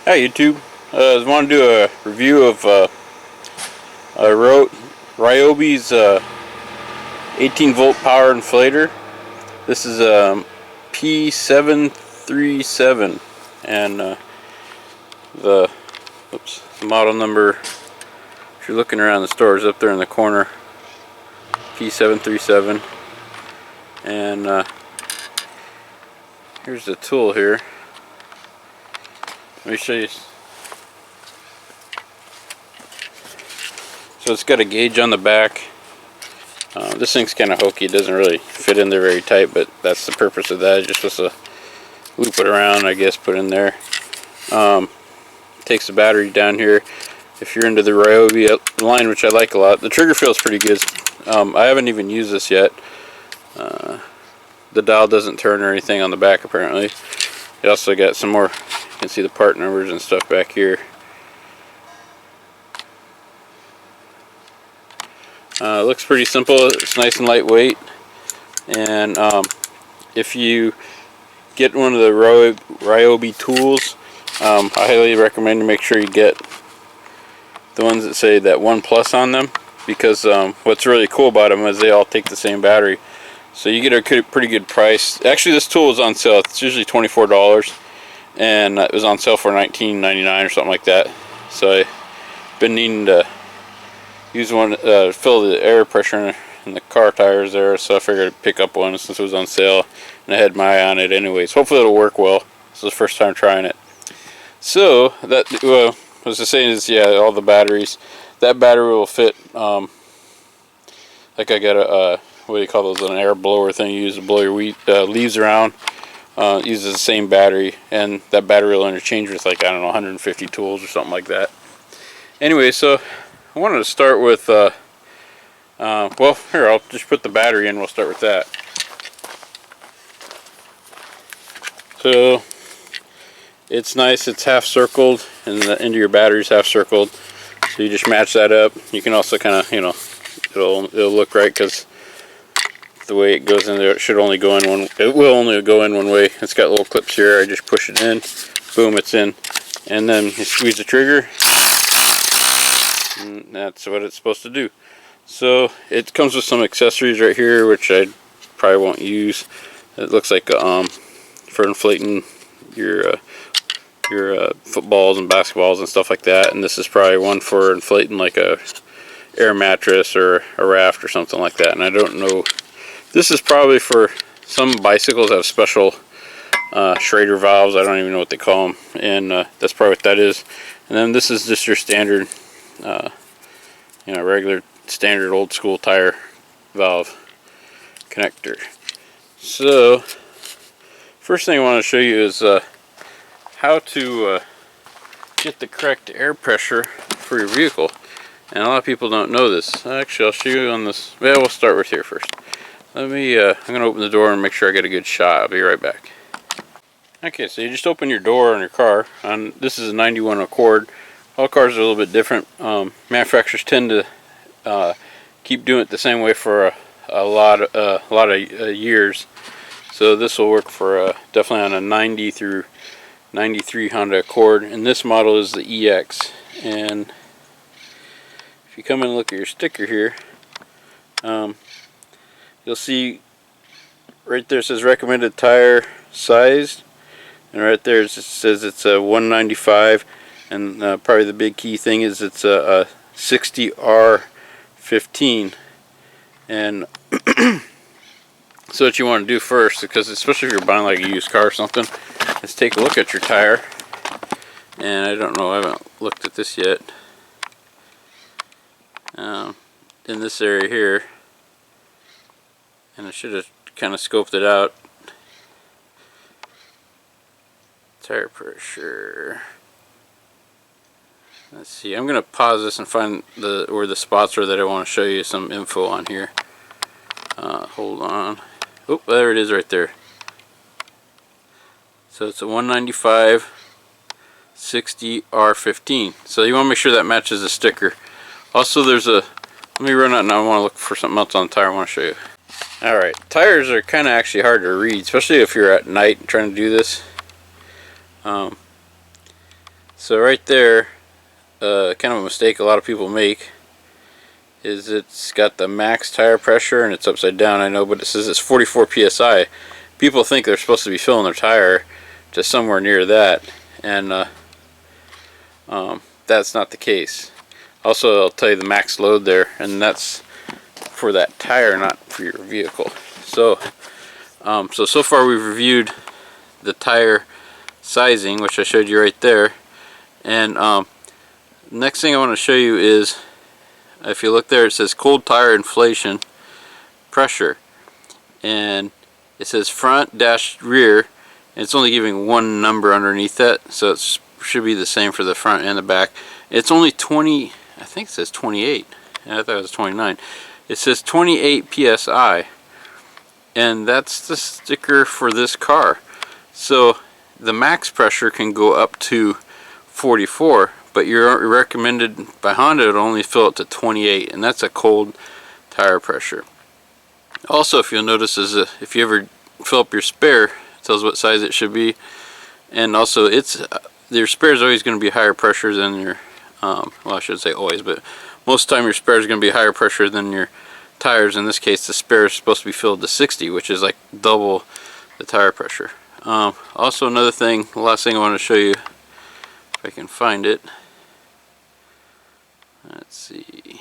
Hi YouTube. I just want to do a review of Ryobi's 18 volt power inflator. This is a P737, and the model number, if you're looking around the store, is up there in the corner. P737, and here's the tool here. Let me show you. So it's got a gauge on the back. This thing's kind of hokey. It doesn't really fit in there very tight, but that's the purpose of that. It's just supposed to loop it around, I guess, put in there. Takes the battery down here. If you're into the Ryobi line, which I like a lot, the trigger feels pretty good. I haven't even used this yet. The dial doesn't turn or anything on the back, apparently. It also got some more, you can see the part numbers and stuff back here. Looks pretty simple. It's nice and lightweight, and if you get one of the Ryobi tools, I highly recommend to make sure you get the ones that say that ONE Plus on them, because what's really cool about them is they all take the same battery, so you get a pretty good price. Actually, this tool is on sale. It's usually $24, and it was on sale for $19.99 or something like that. So I've been needing to use one, fill the air pressure in the car tires there, so I figured I'd pick up one since it was on sale, and I had my eye on it anyways. Hopefully it'll work well. This is the first time trying it. So that what I was saying is, yeah, all the batteries. That battery will fit. Like I got a what do you call those? An air blower thing you use to blow your leaves around. Uses the same battery, and that battery will interchange with, like, I don't know, 150 tools or something like that. Anyway, so I wanted to start with, well, here, I'll just put the battery in. We'll start with that. So it's nice. It's half circled, and the end of your battery's half circled. So you just match that up. You can also kind of, you know, it'll look right, because the way it goes in there, it should only go in one. It will only go in one way. It's got little clips here. I just push it in, boom, it's in, and then you squeeze the trigger. And that's what it's supposed to do. So it comes with some accessories right here, which I probably won't use. It looks like for inflating your footballs and basketballs and stuff like that. And this is probably one for inflating like a air mattress or a raft or something like that. And I don't know. This is probably for some bicycles that have special Schrader valves. I don't even know what they call them. And that's probably what that is. And then this is just your standard, you know, regular standard old school tire valve connector. So first thing I want to show you is how to get the correct air pressure for your vehicle. And a lot of people don't know this. Actually, I'll show you on this. Yeah, we'll start with here first. Let me, I'm going to open the door and make sure I get a good shot. I'll be right back. Okay, so you just open your door on your car. This is a 91 Accord. All cars are a little bit different. Manufacturers tend to keep doing it the same way for a lot of years. So this will work for definitely on a 90 through 93 Honda Accord. And this model is the EX. And if you come in and look at your sticker here, you'll see right there it says recommended tire size, and right there it says it's a 195, and probably the big key thing is it's a 60R15. And so what you want to do first, because especially if you're buying like a used car or something, is take a look at your tire. And I don't know, I haven't looked at this yet. In this area here, and I should have kind of scoped it out. Tire pressure. Let's see. I'm going to pause this and find where the spots are that I want to show you some info on here. Hold on. Oh, there it is right there. So it's a 195 60R15. So you want to make sure that matches the sticker. Also, there's a. Let me run out now. I want to look for something else on the tire I want to show you. Alright, tires are kind of actually hard to read, especially if you're at night trying to do this. So right there, kind of a mistake a lot of people make is it's got the max tire pressure and it's upside down, I know, but it says it's 44 psi. People think they're supposed to be filling their tire to somewhere near that, and that's not the case. Also, I'll tell you the max load there, and that's for that tire, not for your vehicle. So so far we've reviewed the tire sizing, which I showed you right there, and next thing I want to show you is, if you look there, it says cold tire inflation pressure, and it says front dash rear, and it's only giving one number underneath that, so it should be the same for the front and the back. It's only 20, I think it says 28, I thought it was 29. It says 28 psi, and that's the sticker for this car. So the max pressure can go up to 44, but you're recommended by Honda to only fill it to 28, and that's a cold tire pressure. Also, if you'll notice, is if you ever fill up your spare, it tells what size it should be, and also your spare is always going to be higher pressure than your well, I should say always, but most of the time your spare is going to be higher pressure than your tires. In this case, the spare is supposed to be filled to 60, which is like double the tire pressure. Also, another thing, the last thing I want to show you, if I can find it. Let's see.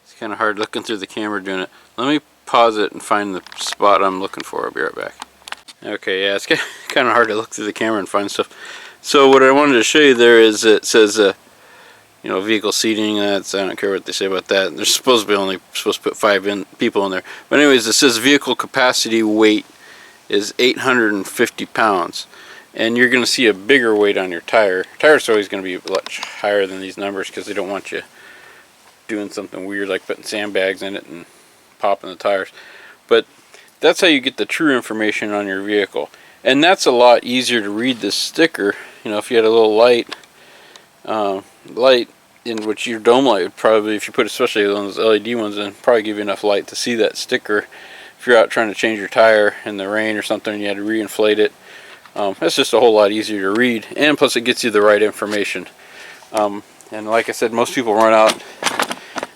It's kind of hard looking through the camera doing it. Let me pause it and find the spot I'm looking for. I'll be right back. Okay, yeah, it's kind of hard to look through the camera and find stuff. So what I wanted to show you there is, it says you know, vehicle seating. That's, I don't care what they say about that. They're supposed to be only supposed to put 5 people in there. But anyways, it says vehicle capacity weight is 850 pounds. And you're going to see a bigger weight on your tire. Tires are always going to be much higher than these numbers because they don't want you doing something weird like putting sandbags in it and popping the tires. But that's how you get the true information on your vehicle. And that's a lot easier to read this sticker. You know, if you had a little light in which your dome light would probably, if you put especially one of those LED ones in, probably give you enough light to see that sticker. If you're out trying to change your tire in the rain or something and you had to reinflate it, that's just a whole lot easier to read, and plus it gets you the right information. And like I said, most people run out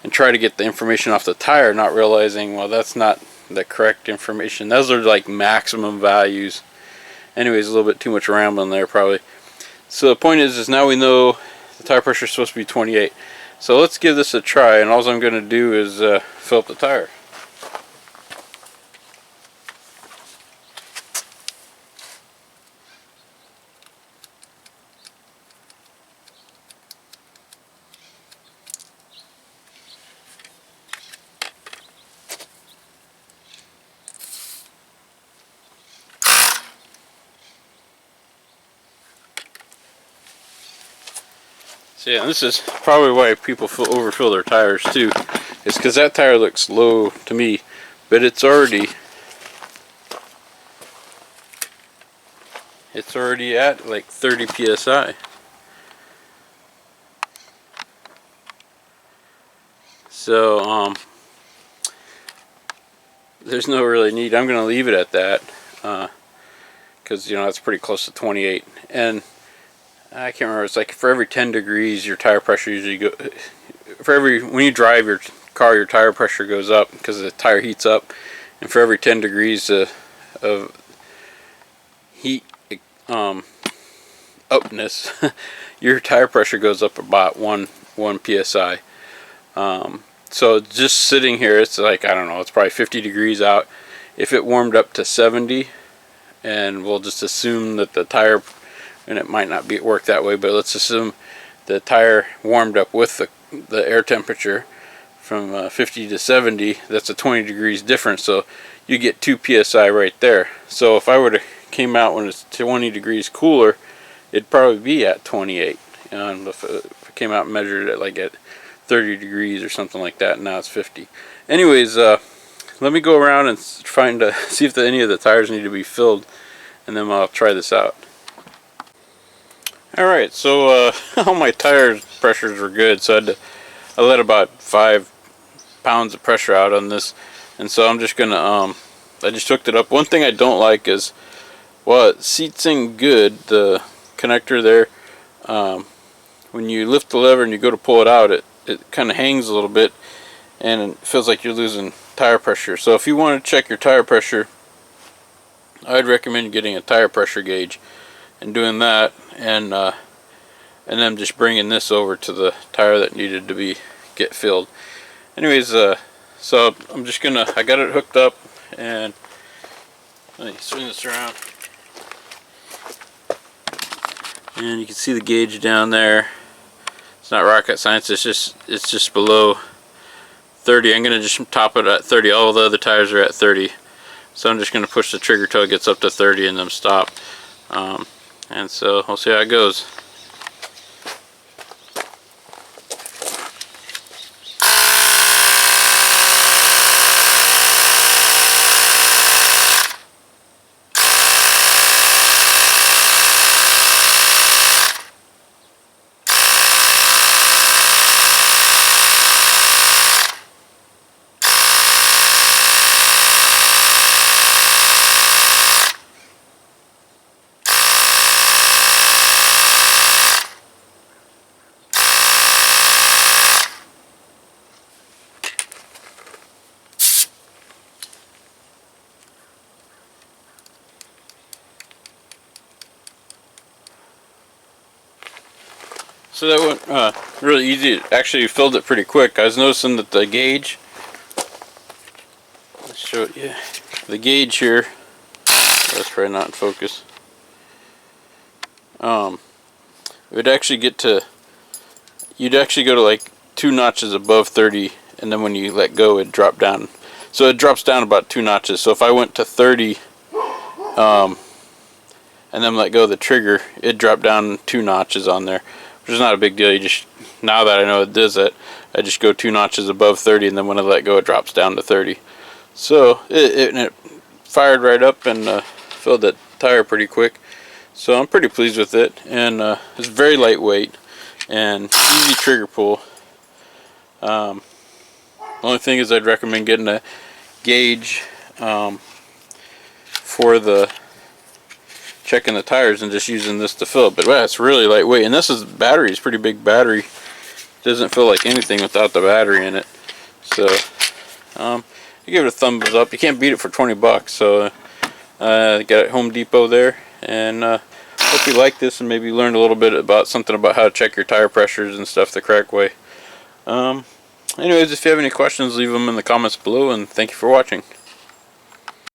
and try to get the information off the tire, not realizing, well, that's not the correct information. Those are like maximum values. Anyways, a little bit too much rambling there probably. So the point is now we know the tire pressure is supposed to be 28. So let's give this a try, and all I'm going to do is fill up the tire. So yeah, this is probably why people overfill their tires too. It's because that tire looks low to me, but it's already at like 30 psi. So there's no really need. I'm going to leave it at that because you know that's pretty close to 28, and I can't remember. It's like for every 10 degrees, your tire pressure usually go. When you drive your car, your tire pressure goes up because the tire heats up, and for every 10 degrees of heat upness, your tire pressure goes up about 1 psi. So just sitting here, it's like, I don't know, it's probably 50 degrees out. If it warmed up to 70, and we'll just assume that the tire, and it might not work that way, but let's assume the tire warmed up with the air temperature from 50 to 70, that's a 20 degrees difference, so you get 2 psi right there. So if I would have came out when it's 20 degrees cooler, it'd probably be at 28. And if it came out and measured it like at 30 degrees or something like that, and now it's 50. Anyways, let me go around and see if any of the tires need to be filled, and then I'll try this out. Alright, so all my tire pressures were good, so I let about 5 pounds of pressure out on this, and so I'm just gonna I just hooked it up. One thing I don't like is while it seats in good, the connector there, when you lift the lever and you go to pull it out, it kind of hangs a little bit and it feels like you're losing tire pressure. So if you want to check your tire pressure, I'd recommend getting a tire pressure gauge and doing that, and then just bringing this over to the tire that needed to get filled. Anyways, so I'm just gonna, I got it hooked up, and let me swing this around, and you can see the gauge down there. It's not rocket science, it's just below 30. I'm gonna just top it at 30. All the other tires are at 30, so I'm just gonna push the trigger till it gets up to 30 and then stop. And so we'll see how it goes. So that went really easy. It actually filled it pretty quick. I was noticing that the gauge, let's show it, yeah, the gauge here, that's probably not in focus. It would actually get to, you'd actually go to like 2 notches above 30, and then when you let go it dropped down. So it drops down about 2 notches. So if I went to 30 and then let go of the trigger, it dropped down 2 notches on there. Which is not a big deal. You just, now that I know it does it, I just go 2 notches above 30, and then when I let go it drops down to 30. So it fired right up and filled that tire pretty quick. So I'm pretty pleased with it, and it's very lightweight and easy trigger pull. The only thing is I'd recommend getting a gauge for the checking the tires and just using this to fill it. But wow, it's really lightweight, and this is battery. It's pretty big battery. Doesn't feel like anything without the battery in it. So I give it a thumbs up. You can't beat it for 20 bucks. So got it at Home Depot there, and hope you like this and maybe learned a little bit about something about how to check your tire pressures and stuff the correct way. Anyways, if you have any questions, leave them in the comments below, and thank you for watching.